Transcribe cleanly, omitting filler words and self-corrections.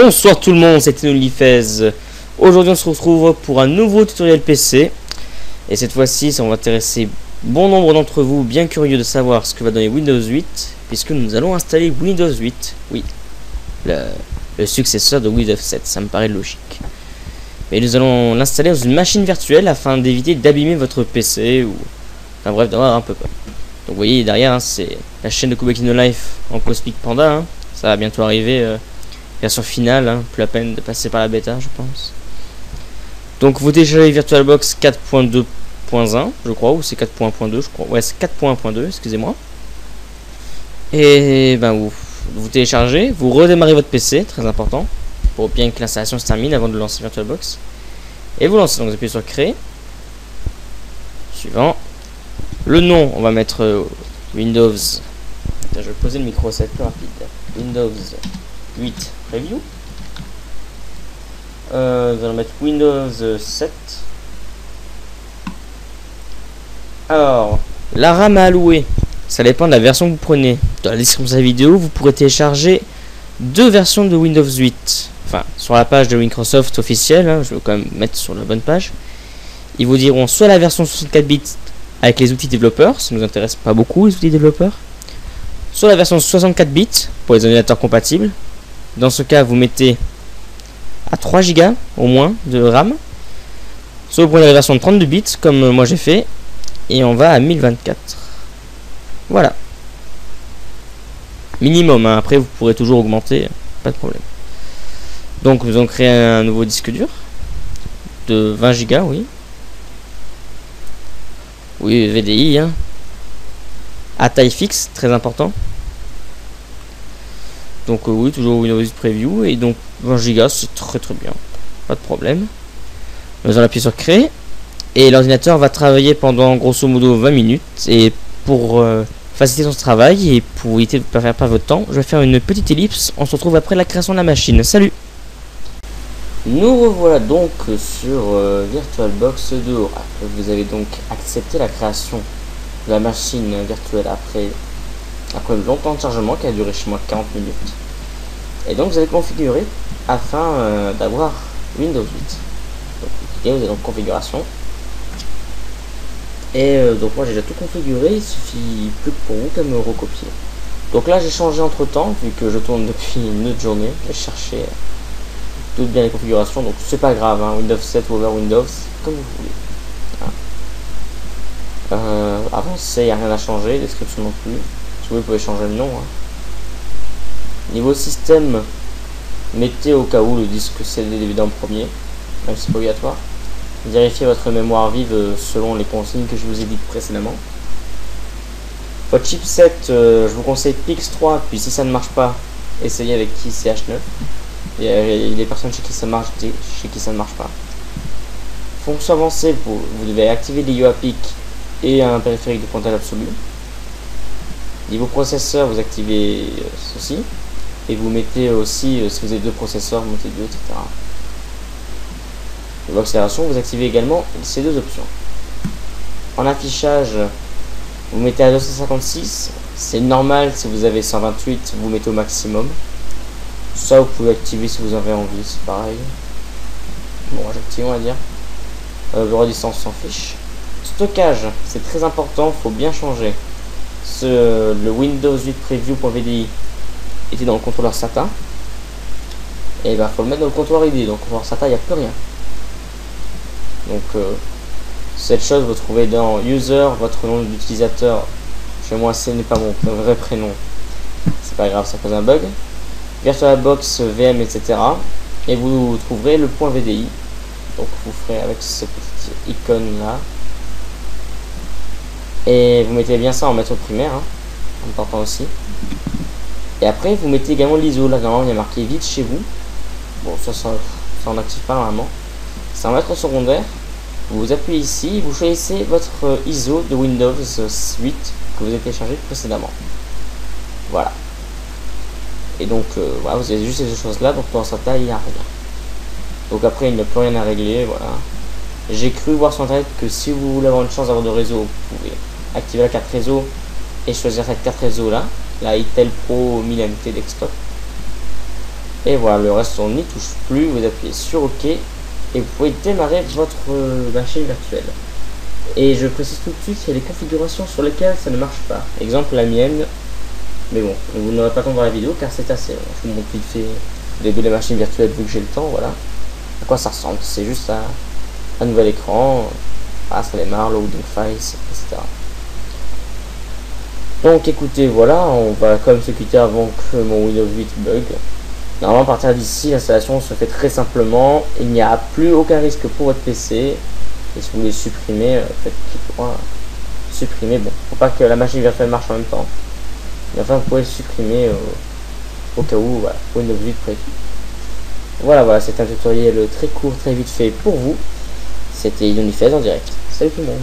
Bonsoir tout le monde, c'est Enolifez. Aujourd'hui on se retrouve pour un nouveau tutoriel PC. Et cette fois-ci ça va intéresser bon nombre d'entre vous bien curieux de savoir ce que va donner Windows 8. Puisque nous allons installer Windows 8. Oui, le successeur de Windows 7, ça me paraît logique. Mais nous allons l'installer dans une machine virtuelle afin d'éviter d'abîmer votre PC ou... Enfin bref, d'avoir un peu peur. Donc vous voyez derrière, hein, c'est la chaîne de Kubeki No Life en Cosmic Panda. Hein. Ça va bientôt arriver... version finale, hein, plus la peine de passer par la bêta, je pense. Donc vous téléchargez VirtualBox 4.2.1, je crois, ou c'est 4.1.2, je crois. Ouais, c'est 4.1.2, excusez-moi. Et ben vous téléchargez, vous redémarrez votre PC, très important, pour bien que l'installation se termine avant de lancer VirtualBox. Et vous lancez, donc vous appuyez sur Créer. Suivant. Le nom, on va mettre Windows. Je vais poser le micro, ça va être plus rapide. Windows 8 Preview. Nous allons mettre Windows 7. Alors, la RAM à allouer, ça dépend de la version que vous prenez. Dans la description de la vidéo, vous pourrez télécharger deux versions de Windows 8. Enfin, sur la page de Microsoft officielle, hein, je vais quand même mettre sur la bonne page. Ils vous diront soit la version 64 bits avec les outils développeurs, ça ne nous intéresse pas beaucoup les outils développeurs, soit la version 64 bits pour les ordinateurs compatibles. Dans ce cas, vous mettez à 3 Go au moins de RAM. Soit vous prenez la version de 32 bits, comme moi j'ai fait, et on va à 1024. Voilà. Minimum, hein. Après vous pourrez toujours augmenter, pas de problème. Donc nous allons créer un nouveau disque dur de 20 Go, oui. Oui, VDI, hein. À taille fixe, très important. Donc oui, toujours Windows 8 Preview. Et donc 20 Go, c'est très bien. Pas de problème. Nous allons appuyer sur Créer. Et l'ordinateur va travailler pendant grosso modo 20 minutes. Et pour faciliter son travail et pour éviter de ne pas faire perdre votre temps, je vais faire une petite ellipse. On se retrouve après la création de la machine. Salut! Nous revoilà donc sur VirtualBox 2 Oracle. Vous avez donc accepté la création de la machine virtuelle après un long temps de chargement qui a duré chez moi 40 minutes. Et donc vous allez configurer afin d'avoir Windows 8. Donc vous allez dans configuration. Et donc moi j'ai déjà tout configuré, il suffit plus que pour vous qu'à me recopier. Donc là j'ai changé entre temps, vu que je tourne depuis une autre journée, j'ai cherché toutes bien les configurations, donc c'est pas grave, hein, Windows 7 ou over Windows, comme vous voulez. Avancé, il n'y a rien à changer, description non plus. Si vous pouvez changer le nom. Hein. Niveau système, mettez au cas où le disque CD DVD en premier, même si c'est pas obligatoire. Vérifiez votre mémoire vive selon les consignes que je vous ai dites précédemment. Votre chipset, je vous conseille PIX3, puis si ça ne marche pas, essayez avec TCH9. Il y a des personnes chez qui ça marche, chez qui ça ne marche pas. Fonction avancée, vous devez activer les UAPIC et un périphérique de pointage absolu. Niveau processeur, vous activez ceci. Et vous mettez aussi, si vous avez deux processeurs, vous mettez deux, etc. Niveau accélération, vous activez également ces deux options. En affichage, vous mettez à 256. C'est normal, si vous avez 128, vous mettez au maximum. Ça, vous pouvez activer si vous avez envie, c'est pareil. Bon, j'active, on va dire. Bureau à distance, s'en fiche. Stockage, c'est très important, faut bien changer. Le Windows 8 Preview.vdi était dans le contrôleur SATA. Et il faut le mettre dans le contrôleur ID. Donc, contrôleur SATA, il n'y a plus rien. Donc, cette chose, vous trouvez dans User, votre nom d'utilisateur. Chez moi, ce n'est pas mon vrai prénom. C'est pas grave, ça cause un bug. VirtualBox, VM, etc. Et vous trouverez le point VDI. Donc, vous ferez avec cette petite icône là. Et vous mettez bien ça en maître primaire, hein, important aussi. Et après, vous mettez également l'ISO. Là, normalement, il y a marqué vide chez vous. Bon, ça on n'active pas normalement. C'est en maître secondaire. Vous appuyez ici, vous choisissez votre ISO de Windows 8 que vous avez téléchargé précédemment. Voilà. Et donc, voilà, vous avez juste ces deux choses-là. Donc, dans SATA, il n'y a rien. Donc, après, il n'y a plus rien à régler. Voilà. J'ai cru voir sur internet que si vous voulez avoir une chance d'avoir de réseau, vous pouvez activer la carte réseau et choisir cette carte réseau là, la Intel Pro 1000 MT desktop. Et voilà, le reste on n'y touche plus, vous appuyez sur OK et vous pouvez démarrer votre machine virtuelle. Et je précise tout de suite, il y a des configurations sur lesquelles ça ne marche pas. Exemple la mienne, mais bon, vous n'aurez pas le temps de voir la vidéo car c'est assez long. Je vous montre vite fait le début de la machine virtuelle vu que j'ai le temps, voilà. À quoi ça ressemble? C'est juste un nouvel écran, ça démarre, loading files, etc. Donc écoutez, voilà, on va quand même se quitter avant que mon Windows 8 bug. Normalement, à partir d'ici, l'installation se fait très simplement. Il n'y a plus aucun risque pour votre PC. Et si vous voulez supprimer, faites clic droit, supprimer. Bon, faut pas que la machine virtuelle marche en même temps. Mais enfin, vous pouvez supprimer au cas où, voilà, Windows 8 prévu. Voilà, c'est un tutoriel très court, très vite fait pour vous. C'était Unifez en direct. Salut tout le monde.